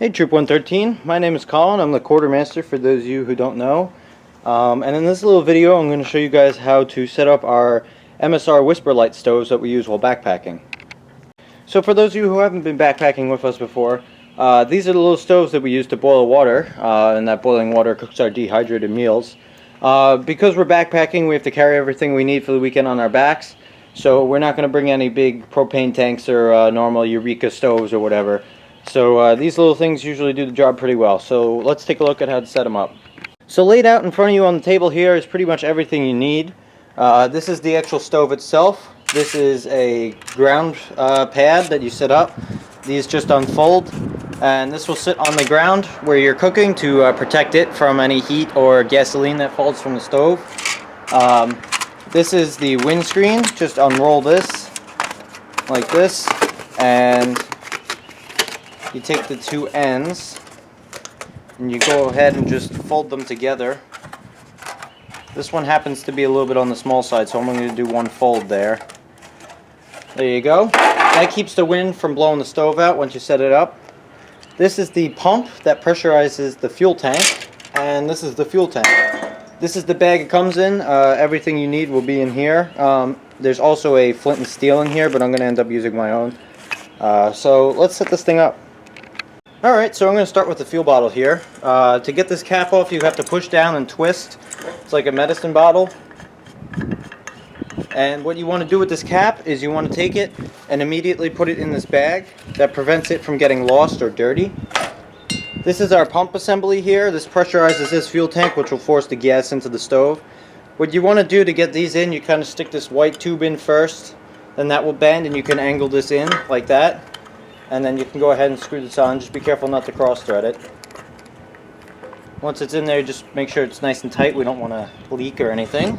Hey Troop 113, my name is Colin. I'm the quartermaster for those of you who don't know. And in this little video I'm going to show you guys how to set up our MSR WhisperLite stoves that we use while backpacking. So for those of you who haven't been backpacking with us before, these are the little stoves that we use to boil water, and that boiling water cooks our dehydrated meals. Because we're backpacking, we have to carry everything we need for the weekend on our backs, so we're not going to bring any big propane tanks or normal Eureka stoves or whatever. So these little things usually do the job pretty well. So let's take a look at how to set them up. So laid out in front of you on the table here is pretty much everything you need. This is the actual stove itself. This is a ground pad that you set up. These just unfold, and this will sit on the ground where you're cooking to protect it from any heat or gasoline that falls from the stove. This is the windscreen. Just unroll this like this, and you take the two ends and you go ahead and just fold them together. This one happens to be a little bit on the small side, so I'm going to do one fold there. There you go. That keeps the wind from blowing the stove out once you set it up. This is the pump that pressurizes the fuel tank, and this is the fuel tank. This is the bag it comes in. Everything you need will be in here. There's also a flint and steel in here, but I'm going to end up using my own. So let's set this thing up. Alright, so I'm going to start with the fuel bottle here. To get this cap off, you have to push down and twist. It's like a medicine bottle. And what you want to do with this cap is you want to take it and immediately put it in this bag. That prevents it from getting lost or dirty. This is our pump assembly here. This pressurizes this fuel tank, which will force the gas into the stove. What you want to do to get these in, you kind of stick this white tube in first. Then that will bend and you can angle this in like that. And then you can go ahead and screw this on. Just be careful not to cross thread it. Once it's in there, just make sure it's nice and tight. We don't want to leak or anything.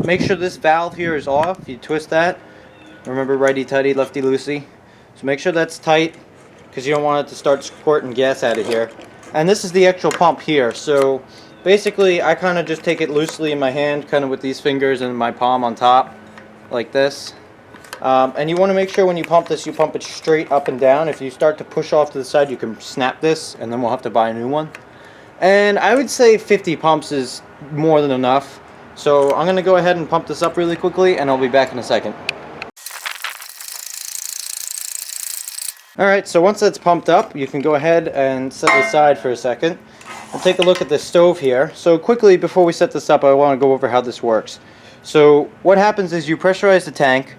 Make sure this valve here is off. You twist that. Remember, righty tighty, lefty loosey. So make sure that's tight, because you don't want it to start squirting gas out of here. And this is the actual pump here. So basically I kind of just take it loosely in my hand, kind of with these fingers and my palm on top like this. And you want to make sure when you pump this, you pump it straight up and down. If you start to push off to the side, you can snap this, and then we'll have to buy a new one. And I would say 50 pumps is more than enough. So I'm going to go ahead and pump this up really quickly, and I'll be back in a second. Alright, so once that's pumped up, you can go ahead and set it aside for a second. And take a look at the stove here. So quickly, before we set this up, I want to go over how this works. So what happens is you pressurize the tank.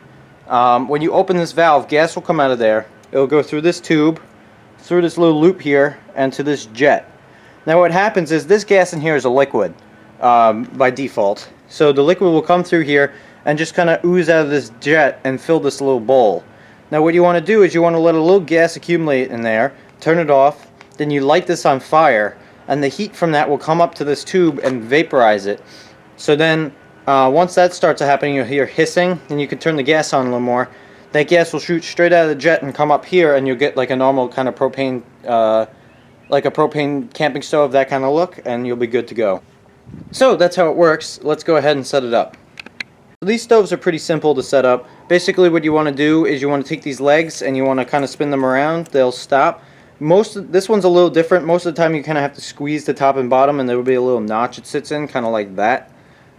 When you open this valve, gas will come out of there. It'll go through this tube, through this little loop here, and to this jet. Now what happens is this gas in here is a liquid by default. So the liquid will come through here and just kind of ooze out of this jet and fill this little bowl. Now what you want to do is you want to let a little gas accumulate in there, turn it off, then you light this on fire, and the heat from that will come up to this tube and vaporize it. So then once that starts happening, you'll hear hissing, and you can turn the gas on a little more. That gas will shoot straight out of the jet and come up here, and you'll get like a normal kind of propane, like a propane camping stove, that kind of look, and you'll be good to go. So that's how it works. Let's go ahead and set it up. These stoves are pretty simple to set up. Basically what you want to do is you want to take these legs and you want to kind of spin them around. They'll stop. This one's a little different. Most of the time you kind of have to squeeze the top and bottom, and there will be a little notch it sits in, kind of like that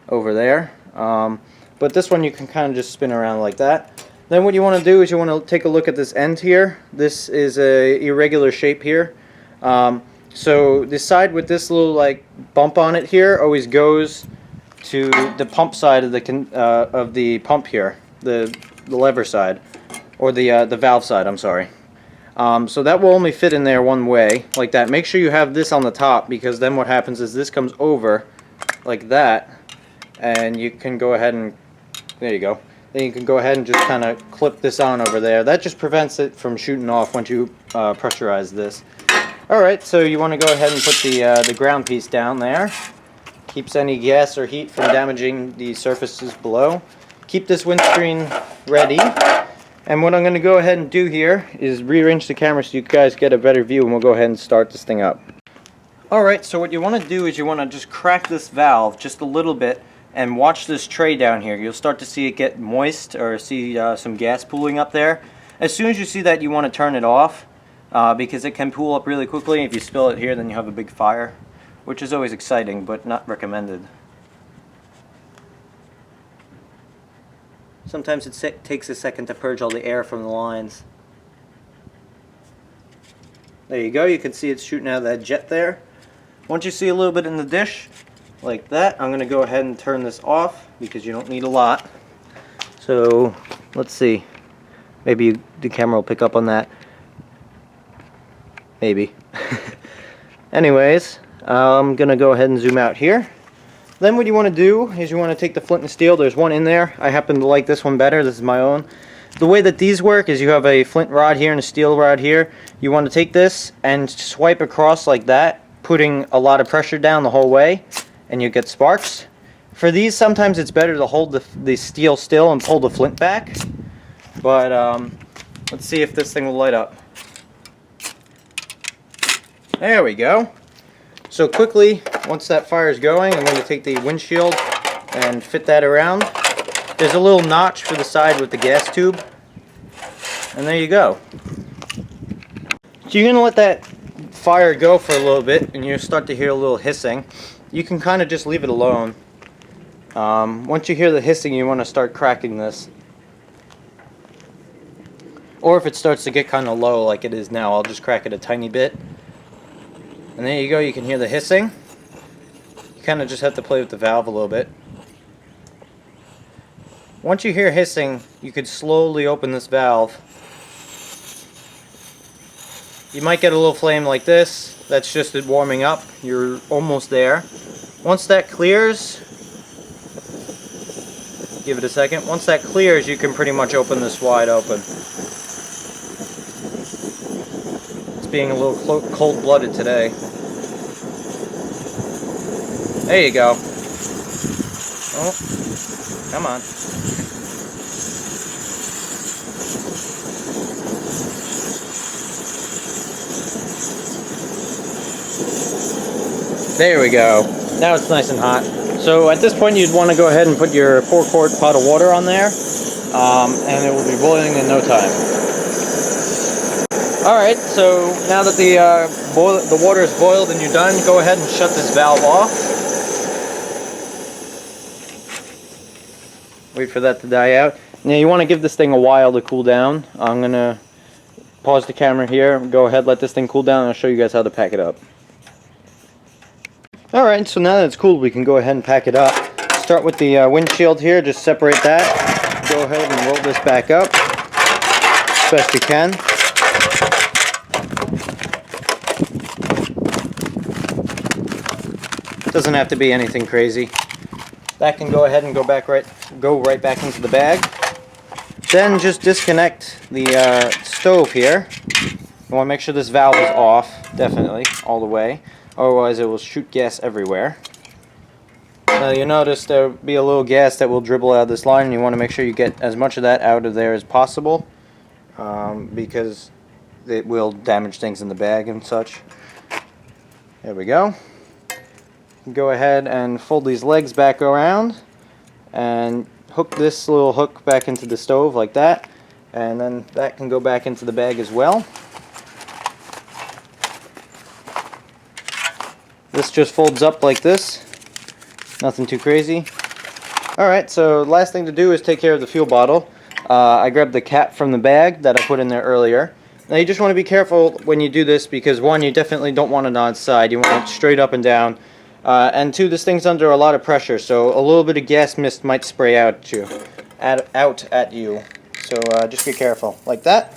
over there. But this one you can kind of just spin around like that. Then what you want to do is you want to take a look at this end here. This is a irregular shape here. So the side with this little like bump on it here always goes to the pump side of the pump here, the lever side, or the valve side. I'm sorry. So that will only fit in there one way, like that. Make sure you have this on the top, because then what happens is this comes over like that, and you can go ahead and, there you go. Then you can go ahead and just kind of clip this on over there. That just prevents it from shooting off once you pressurize this. Alright, so you want to go ahead and put the ground piece down there. Keeps any gas or heat from damaging the surfaces below. Keep this windscreen ready. And what I'm going to go ahead and do here is rearrange the camera so you guys get a better view, and we'll go ahead and start this thing up. Alright, so what you want to do is you want to just crack this valve just a little bit and watch this tray down here. You'll start to see it get moist, or see some gas pooling up there. As soon as you see that, you want to turn it off. because it can pool up really quickly. If you spill it here, then you have a big fire, which is always exciting, but not recommended. Sometimes it takes a second to purge all the air from the lines. There you go, you can see it's shooting out of that jet there. Once you see a little bit in the dish, like that, I'm going to go ahead and turn this off because you don't need a lot. So, let's see. Maybe the camera will pick up on that. Maybe. Anyways, I'm going to go ahead and zoom out here. Then what you want to do is you want to take the flint and steel. There's one in there. I happen to like this one better. This is my own. The way that these work is you have a flint rod here and a steel rod here. You want to take this and swipe across like that, putting a lot of pressure down the whole way, and you get sparks. For these, sometimes it's better to hold the steel still and pull the flint back. But let's see if this thing will light up. There we go. So quickly, once that fire is going, I'm going to take the windshield and fit that around. There's a little notch for the side with the gas tube. And there you go. So you're going to let that fire go for a little bit, and you'll start to hear a little hissing. You can kind of just leave it alone. Once you hear the hissing, you want to start cracking this. Or if it starts to get kind of low like it is now, I'll just crack it a tiny bit. And there you go, you can hear the hissing. You kind of just have to play with the valve a little bit. Once you hear hissing, you could slowly open this valve. You might get a little flame like this. That's just it warming up. You're almost there. Once that clears, give it a second. Once that clears, you can pretty much open this wide open. It's being a little cold-blooded today. There you go. Oh, come on. There we go. Now it's nice and hot. So at this point you'd want to go ahead and put your 4-quart pot of water on there, and it will be boiling in no time. Alright, so now that the water is boiled and you're done, go ahead and shut this valve off. Wait for that to die out. Now you want to give this thing a while to cool down. I'm going to pause the camera here, go ahead, let this thing cool down, and I'll show you guys how to pack it up. Alright, so now that it's cooled, we can go ahead and pack it up. Start with the windshield here, just separate that. Go ahead and roll this back up as best you can. Doesn't have to be anything crazy. That can go ahead and go right back into the bag. Then just disconnect the stove here. You want to make sure this valve is off, definitely, all the way. Otherwise it will shoot gas everywhere. Now you notice there will be a little gas that will dribble out of this line, and you want to make sure you get as much of that out of there as possible, because it will damage things in the bag and such. There we go. Go ahead and fold these legs back around and hook this little hook back into the stove like that, and then that can go back into the bag as well. This just folds up like this. Nothing too crazy. Alright, so last thing to do is take care of the fuel bottle. I grabbed the cap from the bag that I put in there earlier. Now you just want to be careful when you do this, because one, you definitely don't want it on its side. You want it straight up and down. And two, this thing's under a lot of pressure, so a little bit of gas mist might spray out at you. So just be careful. Like that.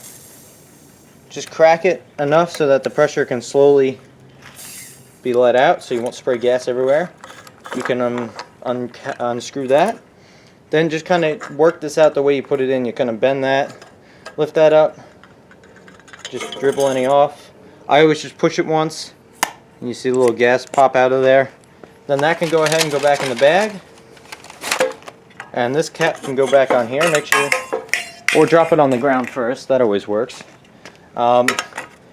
Just crack it enough so that the pressure can slowly be let out, so you won't spray gas everywhere. You can unscrew that. Then just kind of work this out the way you put it in. You kind of bend that, lift that up, just dribble any off. I always just push it once, and you see a little gas pop out of there. Then that can go ahead and go back in the bag. And this cap can go back on here. Make sure, or drop it on the ground first. That always works.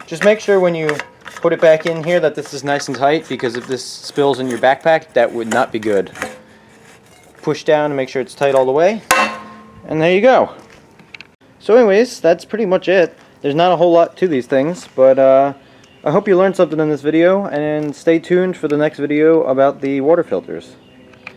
Just make sure when you put it back in here that this is nice and tight, because if this spills in your backpack, that would not be good. Push down to make sure it's tight all the way, and there you go. So anyways, that's pretty much it. There's not a whole lot to these things, but I hope you learned something in this video, and stay tuned for the next video about the water filters.